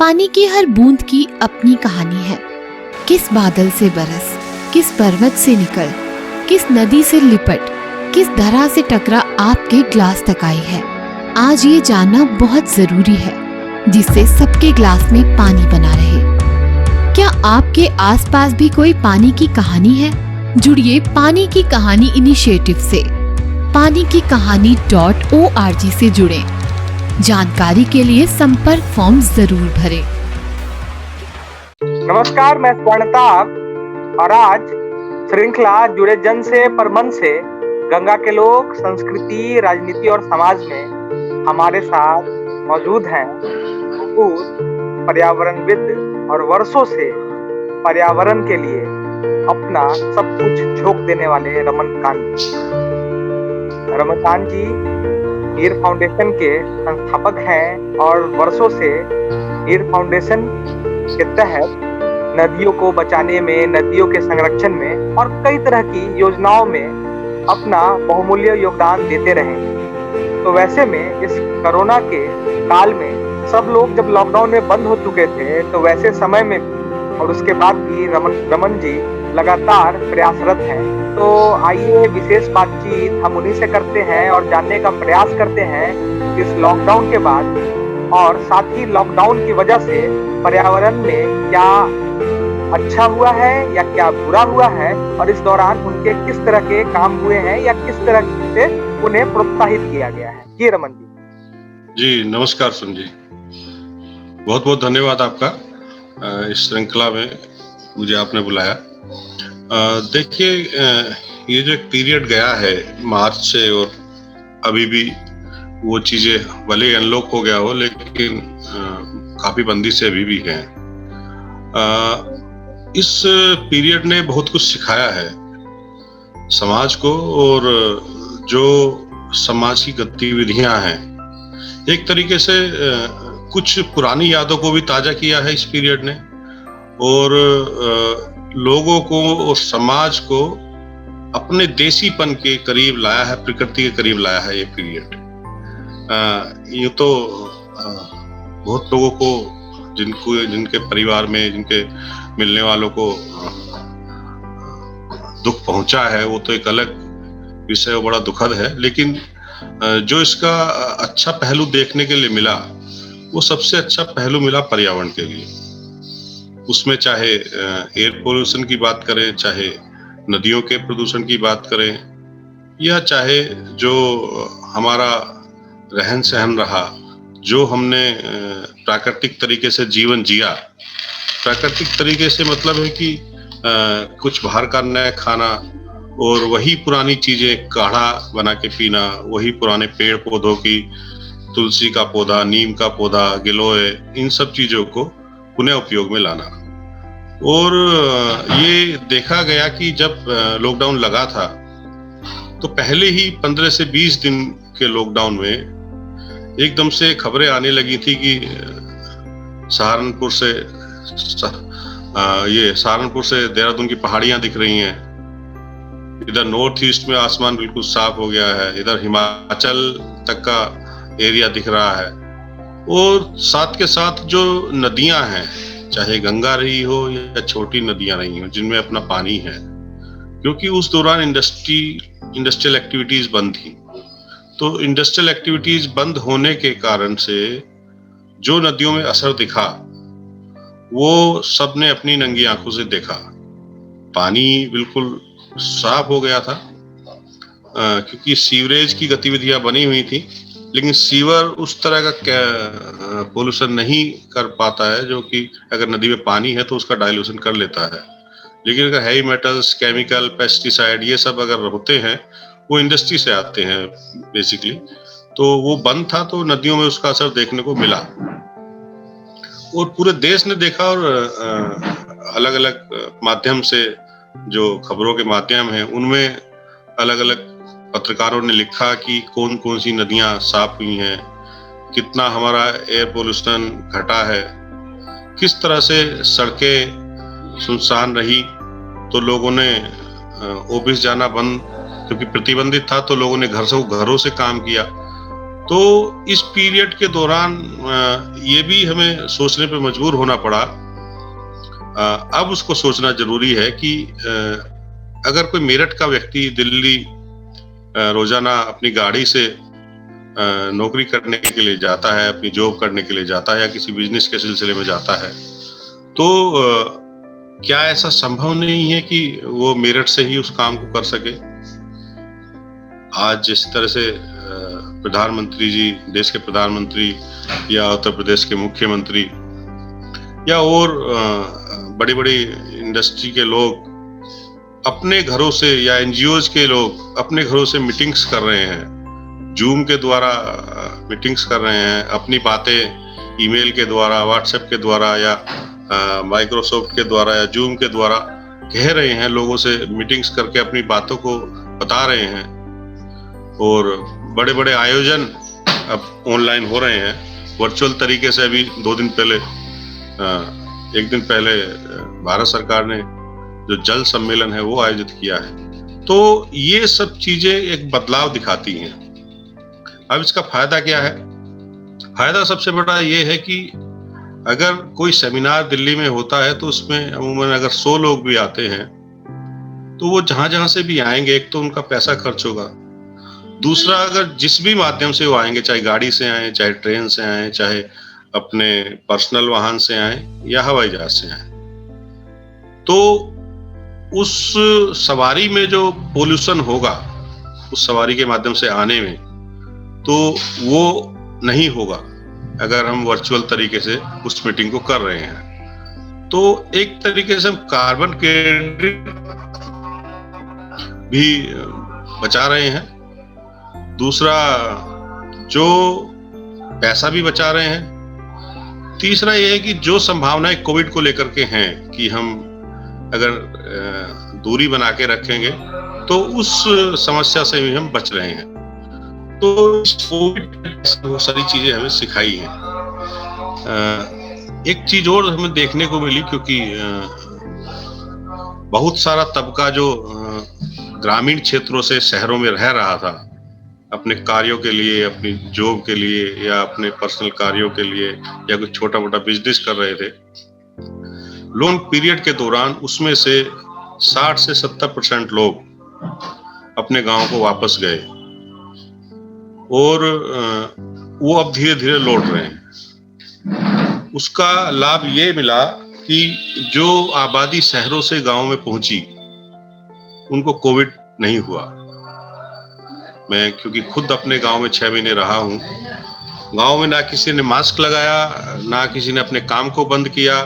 पानी की हर बूंद की अपनी कहानी है। किस बादल से बरस, किस पर्वत से निकल, किस नदी से लिपट, किस धरा से टकरा आपके ग्लास तक आई है। आज ये जानना बहुत जरूरी है, जिससे सबके ग्लास में पानी बना रहे। क्या आपके आसपास भी कोई पानी की कहानी है? जुड़िए पानी की कहानी इनिशिएटिव से। पानी की कहानी.org से जुड़ें। जानकारी के लिए संपर्क फॉर्म जरूर भरें। नमस्कार, मैं स्वर्णताप और आज श्रृंखला जुड़े जन से परमन से गंगा के लोग संस्कृति, राजनीति और समाज में हमारे साथ मौजूद हैं भूत पर्यावरणविद और वर्षों से पर्यावरण के लिए अपना सब कुछ झोंक देने वाले रमनकांत जी। रमनकांत जी नीर फाउंडेशन के संस्थापक हैं और वर्षों से नीर फाउंडेशन के तहत नदियों को बचाने में, नदियों के संरक्षण में और कई तरह की योजनाओं में अपना बहुमूल्य योगदान देते रहे। तो वैसे में इस कोरोना के काल में सब लोग जब लॉकडाउन में बंद हो चुके थे, तो वैसे समय में भी और उसके बाद भी रमन जी लगातार प्रयासरत हैं। तो आइए विशेष बातचीत हम उन्हीं से करते हैं और जानने का प्रयास करते हैं इस लॉकडाउन के बाद और साथ ही लॉकडाउन की वजह से पर्यावरण में क्या अच्छा हुआ है या क्या बुरा हुआ है, और इस दौरान उनके किस तरह के काम हुए हैं या किस तरह से उन्हें प्रोत्साहित किया गया है। जी रमन जी नमस्कार संजय, बहुत बहुत धन्यवाद आपका इस श्रृंखला में मुझे आपने बुलाया। देखिए, ये जो एक पीरियड गया है मार्च से और अभी भी वो चीजें भले अनलॉक हो गया हो, लेकिन काफी बंदी से अभी भी हैं। इस पीरियड ने बहुत कुछ सिखाया है समाज को, और जो समाज की गतिविधियां हैं एक तरीके से कुछ पुरानी यादों को भी ताजा किया है इस पीरियड ने, और लोगों को और समाज को अपने देसीपन के करीब लाया है, प्रकृति के करीब लाया है ये पीरियड। ये तो बहुत लोगों को जिनके परिवार में, जिनके मिलने वालों को दुख पहुंचा है, वो तो एक अलग विषय और बड़ा दुखद है। लेकिन जो इसका अच्छा पहलू देखने के लिए मिला, वो सबसे अच्छा पहलू मिला पर्यावरण के लिए। उसमें चाहे एयर पोल्यूशन की बात करें, चाहे नदियों के प्रदूषण की बात करें, या चाहे जो हमारा रहन सहन रहा, जो हमने प्राकृतिक तरीके से जीवन जिया। प्राकृतिक तरीके से मतलब है कि कुछ बाहर का नया खाना और वही पुरानी चीजें काढ़ा बना के पीना, वही पुराने पेड़ पौधों की, तुलसी का पौधा, नीम का पौधा, गिलोय, इन सब चीजों को पुनः उपयोग में लाना। और ये देखा गया कि जब लॉकडाउन लगा था, तो पहले ही 15 से 20 दिन के लॉकडाउन में एकदम से खबरें आने लगी थी कि सहारनपुर से देहरादून की पहाड़ियां दिख रही हैं, इधर नॉर्थ ईस्ट में आसमान बिल्कुल साफ हो गया है, इधर हिमाचल तक का एरिया दिख रहा है। और साथ के साथ जो नदियां हैं, चाहे गंगा रही हो या छोटी नदियां रही हो, जिनमें अपना पानी है, क्योंकि उस दौरान इंडस्ट्रियल एक्टिविटीज बंद थी। तो इंडस्ट्रियल एक्टिविटीज बंद होने के कारण से जो नदियों में असर दिखा, वो सबने अपनी नंगी आंखों से देखा। पानी बिल्कुल साफ हो गया था, क्योंकि सीवरेज की गतिविधियां बनी हुई थी, लेकिन सीवर उस तरह का पोल्यूशन नहीं कर पाता है जो कि अगर नदी में पानी है तो उसका डाइल्यूशन कर लेता है। लेकिन अगर हैवी मेटल्स, केमिकल, पेस्टिसाइड, ये सब अगर होते हैं, वो इंडस्ट्री से आते हैं बेसिकली। तो वो बंद था, तो नदियों में उसका असर देखने को मिला और पूरे देश ने देखा। और अलग अलग माध्यम से, जो खबरों के माध्यम हैं, उनमें अलग अलग पत्रकारों ने लिखा कि कौन कौन सी नदियां साफ हुई हैं, कितना हमारा एयर पोल्यूशन घटा है, किस तरह से सड़कें सुनसान रही। तो लोगों ने ऑफिस जाना बंद, क्योंकि प्रतिबंधित था, तो लोगों ने घरों से काम किया। तो इस पीरियड के दौरान ये भी हमें सोचने पे मजबूर होना पड़ा। अब उसको सोचना जरूरी है कि अगर कोई मेरठ का व्यक्ति दिल्ली रोजाना अपनी गाड़ी से नौकरी करने के लिए जाता है, अपनी जॉब करने के लिए जाता है या किसी बिजनेस के सिलसिले में जाता है, तो क्या ऐसा संभव नहीं है कि वो मेरठ से ही उस काम को कर सके? आज जिस तरह से प्रधानमंत्री जी, देश के प्रधानमंत्री या उत्तर प्रदेश के मुख्यमंत्री या और बड़ी बड़ी इंडस्ट्री के लोग अपने घरों से या एनजीओज के लोग अपने घरों से मीटिंग्स कर रहे हैं, जूम के द्वारा मीटिंग्स कर रहे हैं, अपनी बातें ईमेल के द्वारा, व्हाट्सएप के द्वारा या माइक्रोसॉफ्ट के द्वारा या जूम के द्वारा कह रहे हैं, लोगों से मीटिंग्स करके अपनी बातों को बता रहे हैं। और बड़े बड़े आयोजन अब ऑनलाइन हो रहे हैं वर्चुअल तरीके से। अभी 2 दिन पहले, 1 दिन पहले भारत सरकार ने जो जल सम्मेलन है वो आयोजित किया है। तो ये सब चीजें एक बदलाव दिखाती हैं। अब इसका फायदा क्या है? फायदा सबसे बड़ा ये है कि अगर कोई सेमिनार दिल्ली में होता है तो उसमें अमूमन अगर 100 लोग भी आते हैं तो वो जहां से भी आएंगे, एक तो उनका पैसा खर्च होगा, दूसरा अगर जिस भी माध्यम से वो आएंगे, चाहे गाड़ी से आए, चाहे ट्रेन से आए, चाहे अपने पर्सनल वाहन से आए या हवाई जहाज से आए, तो उस सवारी में जो पोल्यूशन होगा उस सवारी के माध्यम से आने में, तो वो नहीं होगा अगर हम वर्चुअल तरीके से उस मीटिंग को कर रहे हैं। तो एक तरीके से हम कार्बन क्रेडिट भी बचा रहे हैं, दूसरा जो पैसा भी बचा रहे हैं, तीसरा ये है कि जो संभावनाएं कोविड को लेकर के हैं कि हम अगर दूरी बना के रखेंगे तो उस समस्या से भी हम बच रहे हैं। तो कोविड बहुत सारी चीजें हमें सिखाई हैं। एक चीज और हमें देखने को मिली, क्योंकि बहुत सारा तबका जो ग्रामीण क्षेत्रों से शहरों में रह रहा था अपने कार्यों के लिए, अपनी जॉब के लिए या अपने पर्सनल कार्यों के लिए या कुछ छोटा मोटा बिजनेस कर रहे थे, लॉन्ग पीरियड के दौरान उसमें से 60 से 70% लोग अपने गांव को वापस गए और वो अब धीरे धीरे लौट रहे हैं। उसका लाभ ये मिला कि जो आबादी शहरों से गांव में पहुंची उनको कोविड नहीं हुआ। मैं क्योंकि खुद अपने गांव में 6 महीने रहा हूं, गांव में ना किसी ने मास्क लगाया, ना किसी ने अपने काम को बंद किया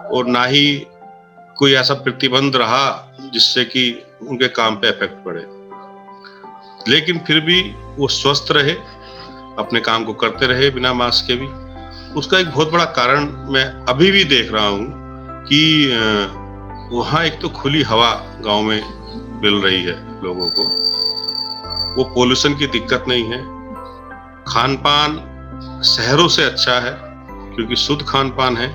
और ना ही कोई ऐसा प्रतिबंध रहा जिससे कि उनके काम पे इफेक्ट पड़े। लेकिन फिर भी वो स्वस्थ रहे, अपने काम को करते रहे बिना मास्क के भी। उसका एक बहुत बड़ा कारण मैं अभी भी देख रहा हूँ कि वहाँ एक तो खुली हवा गांव में मिल रही है लोगों को, वो पोल्यूशन की दिक्कत नहीं है, खान पान शहरों से अच्छा है क्योंकि शुद्ध खान पान है,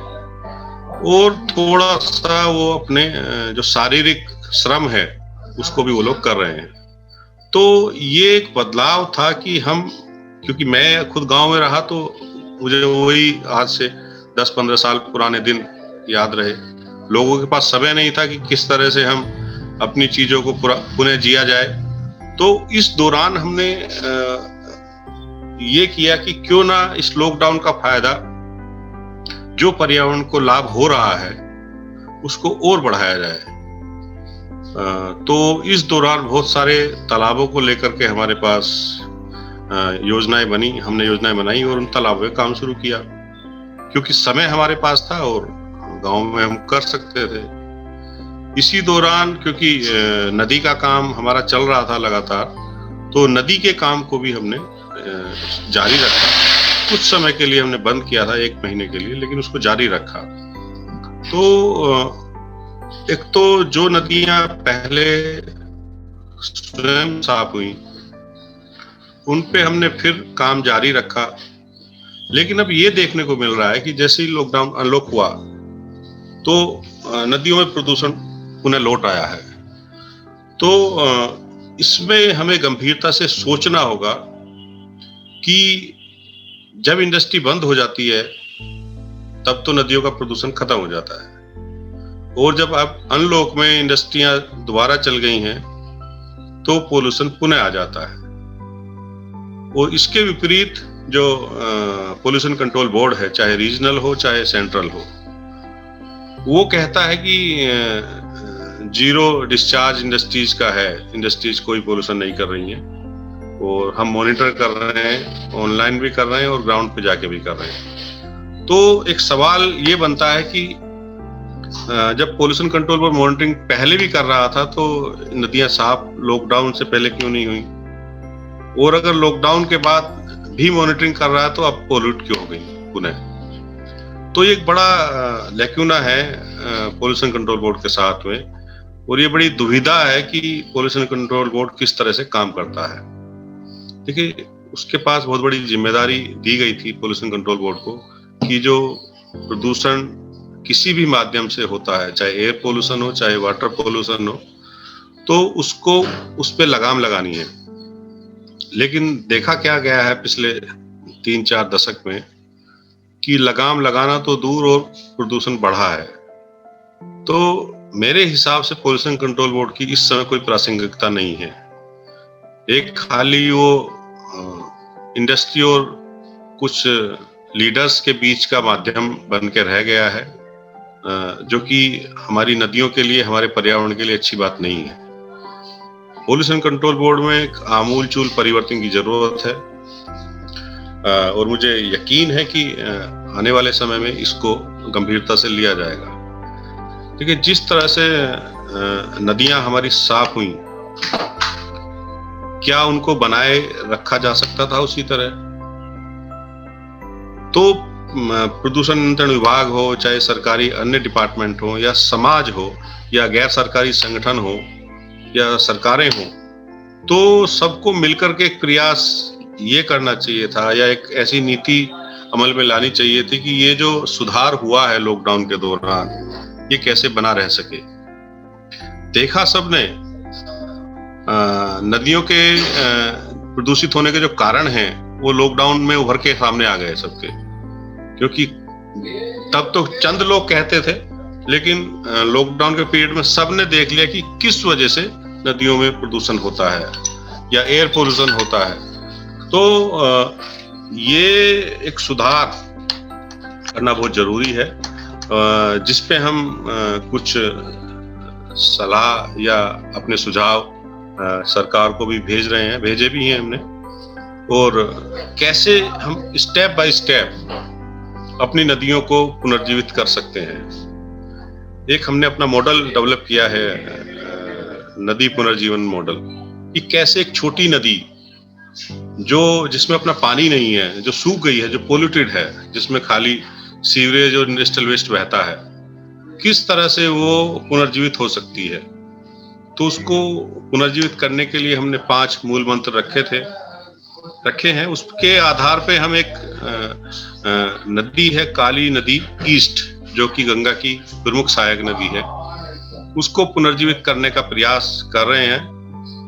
और थोड़ा सा वो अपने जो शारीरिक श्रम है उसको भी वो लोग कर रहे हैं। तो ये एक बदलाव था कि हम, क्योंकि मैं खुद गांव में रहा तो मुझे वही आज से 10-15 साल पुराने दिन याद रहे। लोगों के पास समय नहीं था कि किस तरह से हम अपनी चीजों को पुनः जिया जाए। तो इस दौरान हमने ये किया कि क्यों ना इस लॉकडाउन का फायदा जो पर्यावरण को लाभ हो रहा है उसको और बढ़ाया जाए। तो इस दौरान बहुत सारे तालाबों को लेकर के हमारे पास योजनाएं बनी, हमने योजनाएं बनाई और उन तालाबों में काम शुरू किया, क्योंकि समय हमारे पास था और गांव में हम कर सकते थे। इसी दौरान क्योंकि नदी का काम हमारा चल रहा था लगातार, तो नदी के काम को भी हमने जारी रखा। कुछ समय के लिए हमने बंद किया था, 1 महीने के लिए, लेकिन उसको जारी रखा। तो एक तो जो नदियां पहले स्वयं साफ हुई उन पे हमने फिर काम जारी रखा, लेकिन अब ये देखने को मिल रहा है कि जैसे ही लॉकडाउन अनलॉक हुआ तो नदियों में प्रदूषण पुनः लौट आया है। तो इसमें हमें गंभीरता से सोचना होगा कि जब इंडस्ट्री बंद हो जाती है तब तो नदियों का प्रदूषण खत्म हो जाता है, और जब अब अनलॉक में इंडस्ट्रियां दोबारा चल गई हैं तो पोल्यूशन पुनः आ जाता है। और इसके विपरीत जो पोल्यूशन कंट्रोल बोर्ड है, चाहे रीजनल हो चाहे सेंट्रल हो, वो कहता है कि जीरो डिस्चार्ज इंडस्ट्रीज का है, इंडस्ट्रीज कोई पोल्यूशन नहीं कर रही हैं, और हम मॉनिटर कर रहे हैं, ऑनलाइन भी कर रहे हैं और ग्राउंड पे जाके भी कर रहे हैं। तो एक सवाल ये बनता है कि जब पोल्यूशन कंट्रोल बोर्ड मॉनिटरिंग पहले भी कर रहा था तो नदियां साफ लॉकडाउन से पहले क्यों नहीं हुई, और अगर लॉकडाउन के बाद भी मॉनिटरिंग कर रहा है तो अब पोल्यूट क्यों हो गई पुनः। तो ये एक बड़ा लैक्यूना है पोल्यूशन कंट्रोल बोर्ड के साथ में, और ये बड़ी दुविधा है कि पोल्यूशन कंट्रोल बोर्ड किस तरह से काम करता है। देखिए, उसके पास बहुत बड़ी जिम्मेदारी दी गई थी पोल्यूशन कंट्रोल बोर्ड को कि जो प्रदूषण किसी भी माध्यम से होता है, चाहे एयर पोल्यूशन हो चाहे वाटर पोल्यूशन हो, तो उसको उस पे लगाम लगानी है। लेकिन देखा क्या गया है पिछले 3-4 दशक में कि लगाम लगाना तो दूर और प्रदूषण बढ़ा है। तो मेरे हिसाब से पोल्यूशन कंट्रोल बोर्ड की इस समय कोई प्रासंगिकता नहीं है। एक खाली वो इंडस्ट्री और कुछ लीडर्स के बीच का माध्यम बन के रह गया है, जो कि हमारी नदियों के लिए, हमारे पर्यावरण के लिए अच्छी बात नहीं है। पोल्यूशन कंट्रोल बोर्ड में एक आमूलचूल परिवर्तन की जरूरत है, और मुझे यकीन है कि आने वाले समय में इसको गंभीरता से लिया जाएगा। देखिए, जिस तरह से नदियां हमारी साफ हुई, क्या उनको बनाए रखा जा सकता था उसी तरह? तो प्रदूषण नियंत्रण विभाग हो, चाहे सरकारी अन्य डिपार्टमेंट हो, या समाज हो, या गैर सरकारी संगठन हो, या सरकारें हो, तो सबको मिलकर के एक प्रयास ये करना चाहिए था, या एक ऐसी नीति अमल में लानी चाहिए थी कि ये जो सुधार हुआ है लॉकडाउन के दौरान, ये कैसे बना रह सके। देखा सबने नदियों के प्रदूषित होने के जो कारण हैं वो लॉकडाउन में उभर के सामने आ गए सबके, क्योंकि तब तो चंद लोग कहते थे, लेकिन लॉकडाउन के पीरियड में सबने देख लिया कि किस वजह से नदियों में प्रदूषण होता है या एयर पोल्यूशन होता है। तो ये एक सुधार करना बहुत जरूरी है, जिस पे हम कुछ सलाह या अपने सुझाव सरकार को भी भेज रहे हैं, भेजे भी हैं हमने, और कैसे हम स्टेप बाय स्टेप अपनी नदियों को पुनर्जीवित कर सकते हैं। एक हमने अपना मॉडल डेवलप किया है, नदी पुनर्जीवन मॉडल, कि कैसे एक छोटी नदी जिसमें अपना पानी नहीं है, जो सूख गई है, जो पोल्यूटेड है, जिसमें खाली सीवरेज और इंडस्ट्रियल वेस्ट बहता है, किस तरह से वो पुनर्जीवित हो सकती है। तो उसको पुनर्जीवित करने के लिए हमने 5 मूल मंत्र रखे हैं। उसके आधार पे हम एक नदी है, काली नदी ईस्ट, जो कि गंगा की प्रमुख सहायक नदी है, उसको पुनर्जीवित करने का प्रयास कर रहे हैं।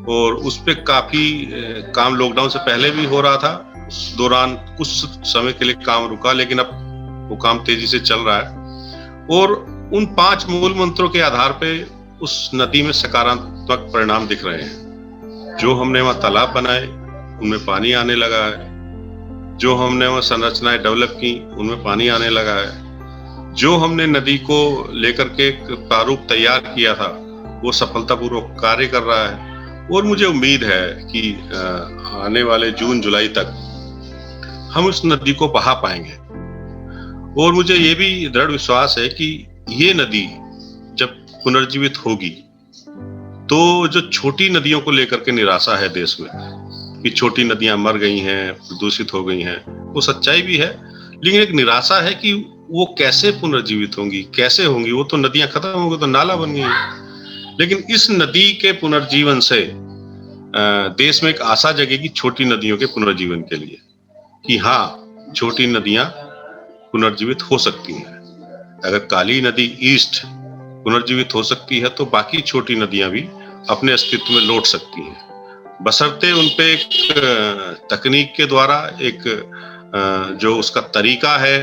और उस पे काफी काम लॉकडाउन से पहले भी हो रहा था, उस दौरान कुछ समय के लिए काम रुका, लेकिन अब वो काम तेजी से चल रहा है। और उन 5 मूल मंत्रों के आधार पे उस नदी में सकारात्मक परिणाम दिख रहे हैं। जो हमने वहाँ तालाब बनाए उनमें पानी आने लगा है, जो हमने वहाँ संरचनाएं डेवलप की उनमें पानी आने लगा है, जो हमने नदी को लेकर के प्रारूप तैयार किया था वो सफलतापूर्वक कार्य कर रहा है। और मुझे उम्मीद है कि आने वाले जून जुलाई तक हम उस नदी को बहा पाएंगे। और मुझे ये भी दृढ़ विश्वास है कि ये नदी जब पुनर्जीवित होगी तो जो छोटी नदियों को लेकर के निराशा है देश में कि छोटी नदियां मर गई हैं, प्रदूषित हो गई हैं, वो सच्चाई भी है, लेकिन एक निराशा है कि वो कैसे पुनर्जीवित होंगी, कैसे होंगी। वो तो नदियां खत्म हो गई तो नाला बन गई। लेकिन इस नदी के पुनर्जीवन से देश में एक आशा जगेगी छोटी नदियों के पुनर्जीवन के लिए, कि हाँ, छोटी नदियां पुनर्जीवित हो सकती हैं। अगर काली नदी ईस्ट पुनर्जीवित हो सकती है तो बाकी छोटी नदियां भी अपने अस्तित्व में लौट सकती हैं। बशर्ते उन पे एक तकनीक के द्वारा एक जो उसका तरीका है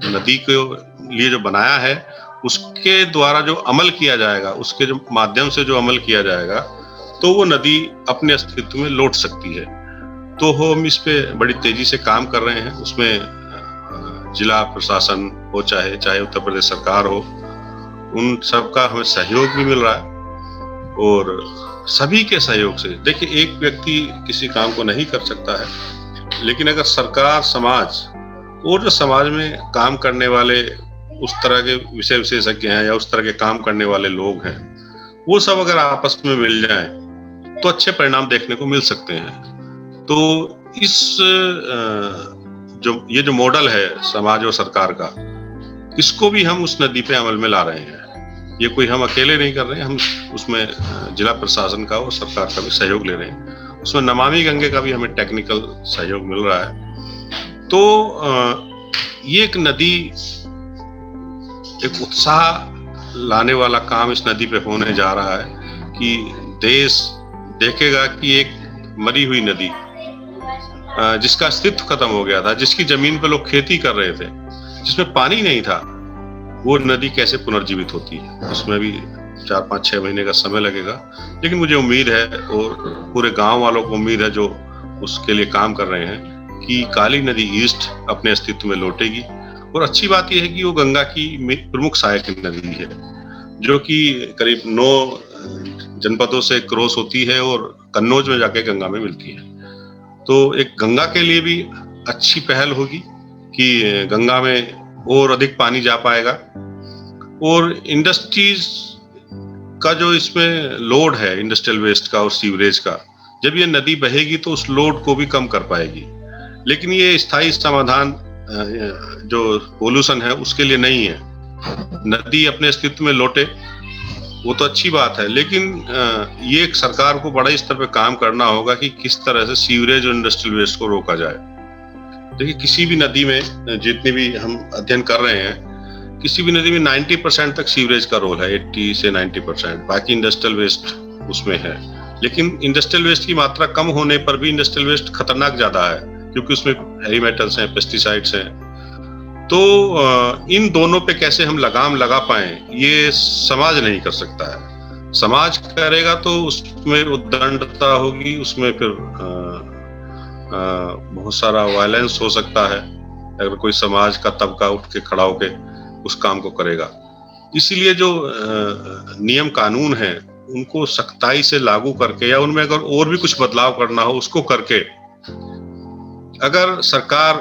नदी के लिए जो बनाया है उसके द्वारा जो अमल किया जाएगा, उसके जो माध्यम से जो अमल किया जाएगा, तो वो नदी अपने अस्तित्व में लौट सकती है। तो हम इस पे बड़ी तेजी से काम कर रहे हैं। उसमें जिला प्रशासन हो चाहे उत्तर प्रदेश सरकार हो, उन सबका हमें सहयोग भी मिल रहा है। और सभी के सहयोग से, देखिए एक व्यक्ति किसी काम को नहीं कर सकता है, लेकिन अगर सरकार, समाज और जो समाज में काम करने वाले उस तरह के विषय विशेषज्ञ हैं या उस तरह के काम करने वाले लोग हैं, वो सब अगर आपस में मिल जाएं तो अच्छे परिणाम देखने को मिल सकते हैं। तो इस ये जो मॉडल है समाज और सरकार का, इसको भी हम उस नदी पे अमल में ला रहे हैं। ये कोई हम अकेले नहीं कर रहे हैं, हम उसमें जिला प्रशासन का और सरकार का भी सहयोग ले रहे हैं। उसमें नमामि गंगे का भी हमें टेक्निकल सहयोग मिल रहा है। तो ये एक नदी, एक उत्साह लाने वाला काम इस नदी पे होने जा रहा है कि देश देखेगा कि एक मरी हुई नदी, जिसका अस्तित्व खत्म हो गया था, जिसकी जमीन पे लोग खेती कर रहे थे, जिसमें पानी नहीं था, वो नदी कैसे पुनर्जीवित होती है। उसमें भी 4-5-6 महीने का समय लगेगा, लेकिन मुझे उम्मीद है और पूरे गांव वालों को उम्मीद है जो उसके लिए काम कर रहे हैं कि काली नदी ईस्ट अपने अस्तित्व में लौटेगी। और अच्छी बात यह है कि वो गंगा की प्रमुख सहायक नदी है, जो कि करीब 9 जनपदों से क्रॉस होती है और कन्नौज में जाके गंगा में मिलती है। तो एक गंगा के लिए भी अच्छी पहल होगी कि गंगा में और अधिक पानी जा पाएगा। और इंडस्ट्रीज का जो इसमें लोड है, इंडस्ट्रियल वेस्ट का और सीवरेज का, जब ये नदी बहेगी तो उस लोड को भी कम कर पाएगी। लेकिन ये स्थायी समाधान जो पोल्यूशन है उसके लिए नहीं है। नदी अपने अस्तित्व में लौटे वो तो अच्छी बात है, लेकिन ये एक सरकार को बड़ा स्तर पे काम करना होगा कि किस तरह से सीवरेज और इंडस्ट्रियल वेस्ट को रोका जाए। देखिए किसी भी नदी में, जितने भी हम अध्ययन कर रहे हैं, किसी भी नदी में 90% तक सीवरेज का रोल है, 80 से 90%, बाकी इंडस्ट्रियल वेस्ट उसमें है। लेकिन इंडस्ट्रियल वेस्ट की मात्रा कम होने पर भी इंडस्ट्रियल वेस्ट खतरनाक ज्यादा है, क्योंकि उसमें हैवी मेटल्स हैं, पेस्टिसाइड्स हैं। तो इन दोनों पे कैसे हम लगाम लगा पाए, ये समाज नहीं कर सकता है। समाज करेगा तो उसमें उद्दंडता होगी, उसमें फिर बहुत सारा वायलेंस हो सकता है अगर कोई समाज का तबका उठ के खड़ा होके उस काम को करेगा। इसीलिए जो नियम कानून है उनको सख्ताई से लागू करके, या उनमें अगर और भी कुछ बदलाव करना हो उसको करके, अगर सरकार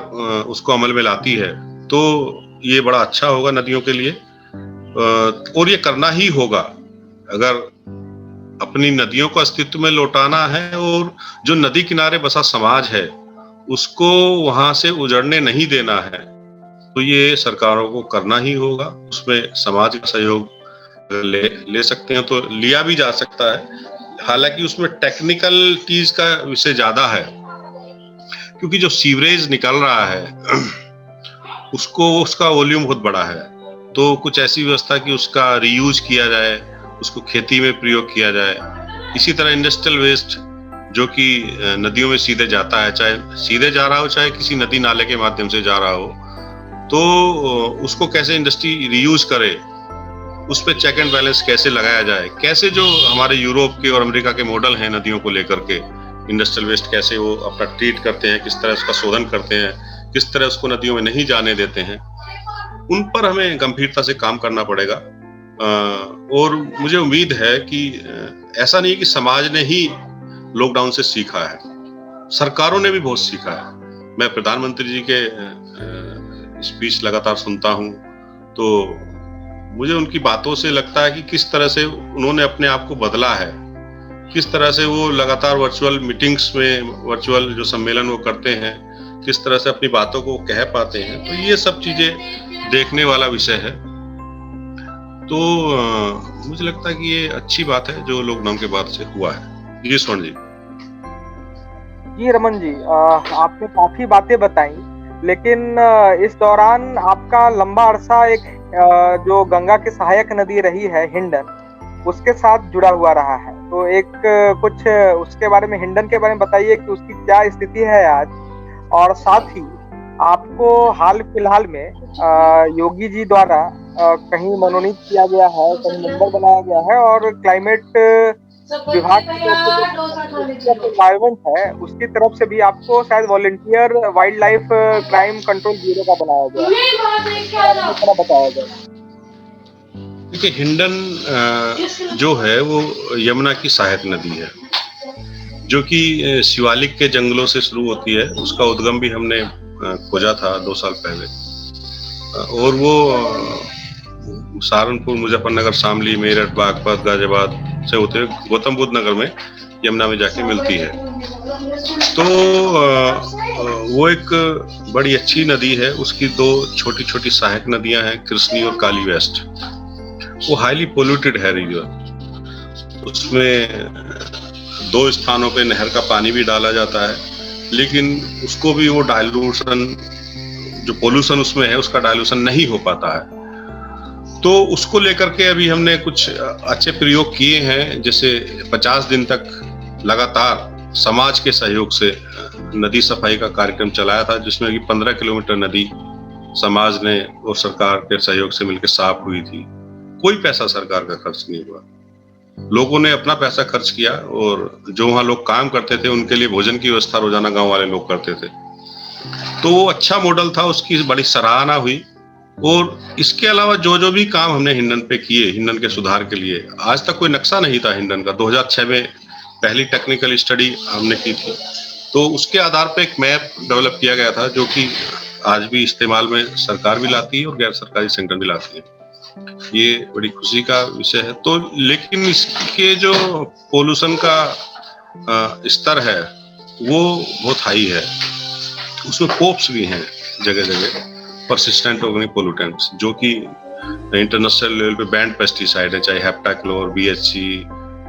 उसको अमल में लाती है तो ये बड़ा अच्छा होगा नदियों के लिए। और ये करना ही होगा अगर अपनी नदियों को अस्तित्व में लौटाना है, और जो नदी किनारे बसा समाज है उसको वहां से उजड़ने नहीं देना है, तो ये सरकारों को करना ही होगा। उसमें समाज का सहयोग ले सकते हैं तो लिया भी जा सकता है। हालांकि उसमें टेक्निकल चीज का विषय ज्यादा है, क्योंकि जो सीवरेज निकल रहा है उसका वॉल्यूम बहुत बड़ा है। तो कुछ ऐसी व्यवस्था कि उसका रीयूज किया जाए, उसको खेती में प्रयोग किया जाए। इसी तरह इंडस्ट्रियल वेस्ट जो कि नदियों में सीधे जाता है, चाहे सीधे जा रहा हो चाहे किसी नदी नाले के माध्यम से जा रहा हो, तो उसको कैसे इंडस्ट्री रीयूज करे, उस पर चेक एंड बैलेंस कैसे लगाया जाए। कैसे जो हमारे यूरोप के और अमेरिका के मॉडल हैं नदियों को लेकर के, इंडस्ट्रियल वेस्ट कैसे वो अपना ट्रीट करते हैं, किस तरह उसका शोधन करते हैं, किस तरह उसको नदियों में नहीं जाने देते हैं, उन पर हमें गंभीरता से काम करना पड़ेगा। और मुझे उम्मीद है कि ऐसा नहीं कि समाज ने ही लॉकडाउन से सीखा है, सरकारों ने भी बहुत सीखा है। मैं प्रधानमंत्री जी के स्पीच लगातार सुनता हूं, तो मुझे उनकी बातों से लगता है कि किस तरह से उन्होंने अपने आप को बदला है, किस तरह से वो लगातार वर्चुअल मीटिंग्स में, वर्चुअल जो सम्मेलन वो करते हैं, किस तरह से अपनी बातों को कह पाते हैं। तो ये सब चीजें देखने वाला विषय है। तो मुझे लगता है कि ये अच्छी बात है जो लॉकडाउन के बाद से हुआ है। जी स्वर्ण जी। जी रमन जी, आपने काफी बातें बताई, लेकिन इस दौरान आपका लंबा अरसा एक जो गंगा की सहायक नदी रही है हिंडन, उसके साथ जुड़ा हुआ रहा है। तो एक कुछ उसके बारे में, हिंडन के बारे में बताइए कि उसकी क्या स्थिति है आज, और साथ ही आपको हाल फिलहाल में योगी जी द्वारा कहीं मनोनीत किया गया है, कहीं मेंबर बनाया गया है, और क्लाइमेट विभाग की तरफ से जो एनवायरमेंट है उसकी तरफ से भी आपको शायद volunteer wild life crime control bureau का बनाया गया है, थोड़ा बताया जाए। देखिए, हिंडन जो है वो यमुना की सहायक नदी है, जो कि शिवालिक के जंगलों से शुरू होती है। उसका उद्गम भी हमने खोजा था 2 साल पहले, और वो सहारनपुर, मुजफ्फरनगर, शामली, मेरठ, बागपत, गाजियाबाद से होते हुए गौतम बुद्ध नगर में यमुना में जाके मिलती है। तो वो एक बड़ी अच्छी नदी है। उसकी 2 छोटी छोटी सहायक नदियां हैं, कृष्णी और काली वेस्ट। वो हाईली पोल्यूटेड है रिवर। उसमें 2 स्थानों पे नहर का पानी भी डाला जाता है, लेकिन उसको भी वो डाइल्यूशन, जो पोल्यूशन उसमें है उसका डाइल्यूशन नहीं हो पाता है। तो उसको लेकर के अभी हमने कुछ अच्छे प्रयोग किए हैं। जैसे 50 दिन तक लगातार समाज के सहयोग से नदी सफाई का कार्यक्रम चलाया था, जिसमें कि 15 किलोमीटर नदी समाज ने और सरकार के सहयोग से मिलकर साफ हुई थी। कोई पैसा सरकार का खर्च नहीं हुआ, लोगों ने अपना पैसा खर्च किया, और जो वहाँ लोग काम करते थे उनके लिए भोजन की व्यवस्था रोजाना गांव वाले लोग करते थे। तो वो अच्छा मॉडल था, उसकी बड़ी सराहना हुई। और इसके अलावा जो जो भी काम हमने हिंडन पे किए, हिंडन के सुधार के लिए, आज तक कोई नक्शा नहीं था हिंडन का। 2006 में पहली टेक्निकल स्टडी हमने की थी, तो उसके आधार पे एक मैप डेवलप किया गया था, जो कि आज भी इस्तेमाल में सरकार भी लाती है और गैर सरकारी संगठन भी लाती है। ये बड़ी खुशी का विषय है। तो लेकिन इसके जो पोल्यूशन का स्तर है वो बहुत हाई है। उसमें पोप्स भी हैं जगह जगह, परसिस्टेंट ऑर्गेनिक पोल्यूटेंट्स, जो कि इंटरनेशनल लेवल पे बैंड पेस्टिसाइड है, चाहे हेप्टाक्लोर, बीएचसी,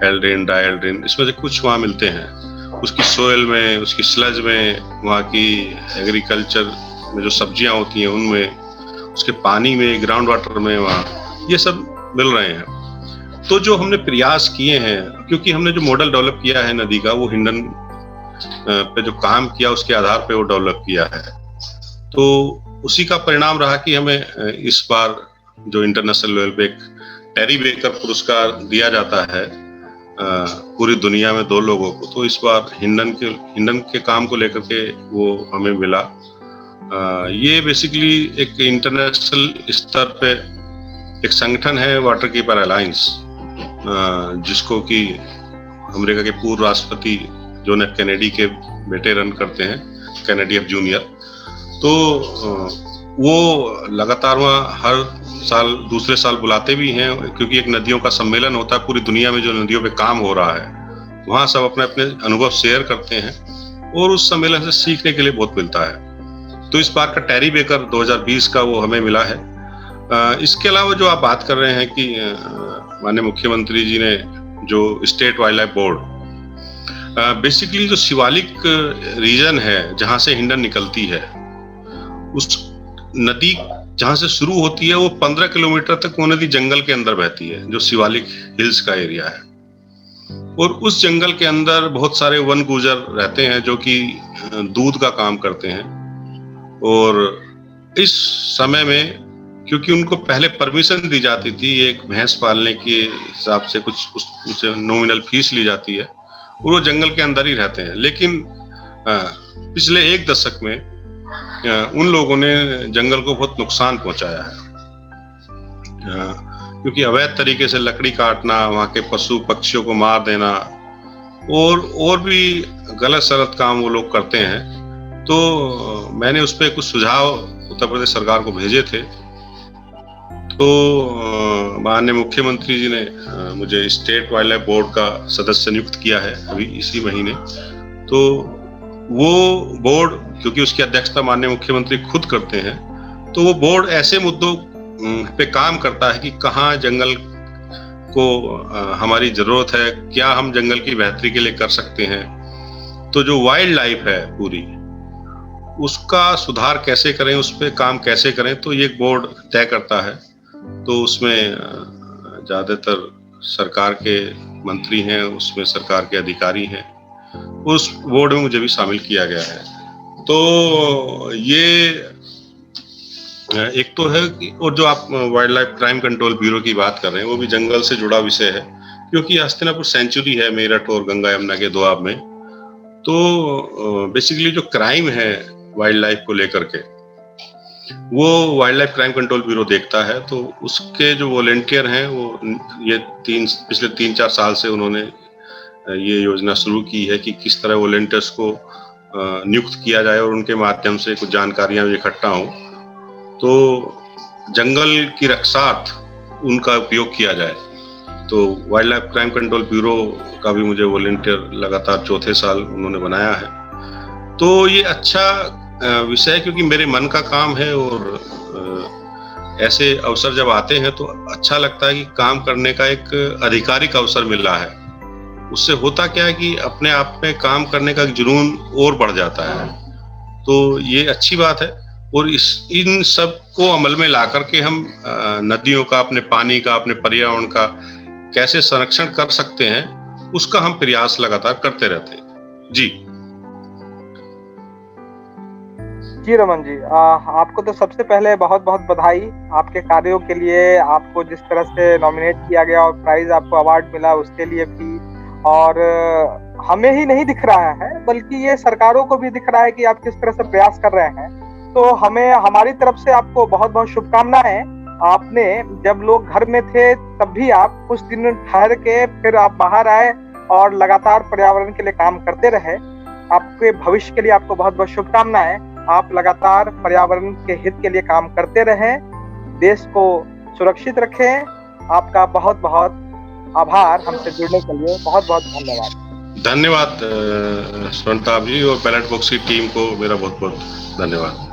एल्ड्रिन, डाइएल्ड्रिन, इसमें से कुछ वहाँ मिलते हैं। उसकी सोयल में, उसकी स्लज में, वहाँ की एग्रीकल्चर में जो सब्जियां होती हैं उनमें, उसके पानी में, ग्राउंड वाटर में, वहाँ ये सब मिल रहे हैं। तो जो हमने प्रयास किए हैं, क्योंकि हमने जो मॉडल डेवलप किया है नदी का, वो हिंडन पे जो काम किया उसके आधार पे वो डेवलप किया है। तो उसी का परिणाम रहा कि हमें इस बार जो इंटरनेशनल लेवल पे एक टेरी बेकर पुरस्कार दिया जाता है पूरी दुनिया में 2 लोगों को। तो इस बार हिंडन के काम को लेकर के वो हमें मिला। ये बेसिकली एक इंटरनेशनल स्तर पे एक संगठन है, वाटर कीपर अलायंस, जिसको कि अमेरिका के पूर्व राष्ट्रपति जॉन एफ कैनेडी के बेटे रन करते हैं, कैनेडी एफ जूनियर। तो वो लगातार वहाँ हर साल, दूसरे साल बुलाते भी हैं, क्योंकि एक नदियों का सम्मेलन होता है पूरी दुनिया में जो नदियों पे काम हो रहा है। वहाँ सब अपने अपने अनुभव शेयर करते हैं, और उस सम्मेलन से सीखने के लिए बहुत मिलता है। तो इस बार का टेरी बेकर 2020 का वो हमें मिला है। इसके अलावा जो आप बात कर रहे हैं कि माननीय मुख्यमंत्री जी ने जो state wild life board, basically जो शिवालिक रीजन है जहाँ से हिंडन निकलती है, उस नदी जहाँ से शुरू होती है वो 15 किलोमीटर तक वो नदी जंगल के अंदर बहती है, जो शिवालिक हिल्स का एरिया है। और उस जंगल के अंदर बहुत सारे वन गुजर रहते हैं जो कि दूध का काम करते हैं। और इस समय में क्योंकि उनको पहले परमिशन दी जाती थी, एक भैंस पालने के हिसाब से कुछ नॉमिनल फीस ली जाती है, और वो जंगल के अंदर ही रहते हैं। लेकिन पिछले 1 दशक में उन लोगों ने जंगल को बहुत नुकसान पहुंचाया है, क्योंकि अवैध तरीके से लकड़ी काटना, वहाँ के पशु पक्षियों को मार देना, और भी गलत सलत काम वो लोग करते हैं। तो मैंने उस पर कुछ सुझाव उत्तर प्रदेश सरकार को भेजे थे। तो माननीय मुख्यमंत्री जी ने मुझे स्टेट वाइल्ड लाइफ बोर्ड का सदस्य नियुक्त किया है अभी इसी महीने। तो वो बोर्ड, क्योंकि उसकी अध्यक्षता माननीय मुख्यमंत्री खुद करते हैं, तो वो बोर्ड ऐसे मुद्दों पे काम करता है कि कहाँ जंगल को हमारी जरूरत है, क्या हम जंगल की बेहतरी के लिए कर सकते हैं। तो जो वाइल्ड लाइफ है पूरी, उसका सुधार कैसे करें, उस पर काम कैसे करें, तो ये बोर्ड तय करता है। तो उसमें ज्यादातर सरकार के मंत्री हैं, उसमें सरकार के अधिकारी हैं, उस बोर्ड में मुझे भी शामिल किया गया है। तो ये एक तो है कि, और जो आप wild life crime control bureau की बात कर रहे हैं, वो भी जंगल से जुड़ा विषय है, क्योंकि हस्तिनापुर सेंचुरी है मेरठ और गंगा यमुना के दोआब में। तो बेसिकली जो क्राइम है वाइल्ड लाइफ को लेकर के, वो wild life crime control bureau देखता है। तो उसके जो वॉलेंटियर हैं, वो ये पिछले 3-4 साल से उन्होंने ये योजना शुरू की है कि किस तरह वॉलेंटियर्स को नियुक्त किया जाए और उनके माध्यम से कुछ जानकारियां इकट्ठा हों, तो जंगल की रक्षार्थ उनका उपयोग किया जाए। तो wild life crime control bureau का भी मुझे वॉलेंटियर लगातार चौथे साल उन्होंने बनाया है। तो ये अच्छा विषय है, क्योंकि मेरे मन का काम है, और ऐसे अवसर जब आते हैं तो अच्छा लगता है कि काम करने का एक आधिकारिक अवसर मिल रहा है। उससे होता क्या है कि अपने आप में काम करने का जुनून और बढ़ जाता है। तो ये अच्छी बात है, और इन सब को अमल में ला करके हम नदियों का, अपने पानी का, अपने पर्यावरण का कैसे संरक्षण कर सकते हैं, उसका हम प्रयास लगातार करते रहते हैं। जी रमन जी, आपको तो सबसे पहले बहुत बहुत बधाई आपके कार्यों के लिए। आपको जिस तरह से नॉमिनेट किया गया और प्राइज आपको अवार्ड मिला, उसके लिए भी। और हमें ही नहीं दिख रहा है, बल्कि ये सरकारों को भी दिख रहा है कि आप किस तरह से प्रयास कर रहे हैं। तो हमें, हमारी तरफ से आपको बहुत बहुत शुभकामनाएं। आपने जब लोग घर में थे तब भी आप कुछ दिन ठहर के फिर आप बाहर आए और लगातार पर्यावरण के लिए काम करते रहे। आपके भविष्य के लिए आपको बहुत बहुत शुभकामनाएं। आप लगातार पर्यावरण के हित के लिए काम करते रहें, देश को सुरक्षित रखें। आपका बहुत बहुत आभार हमसे जुड़ने के लिए। बहुत बहुत धन्यवाद। धन्यवाद स्वर्णताप जी, और बैलेट बॉक्स की टीम को मेरा बहुत बहुत धन्यवाद।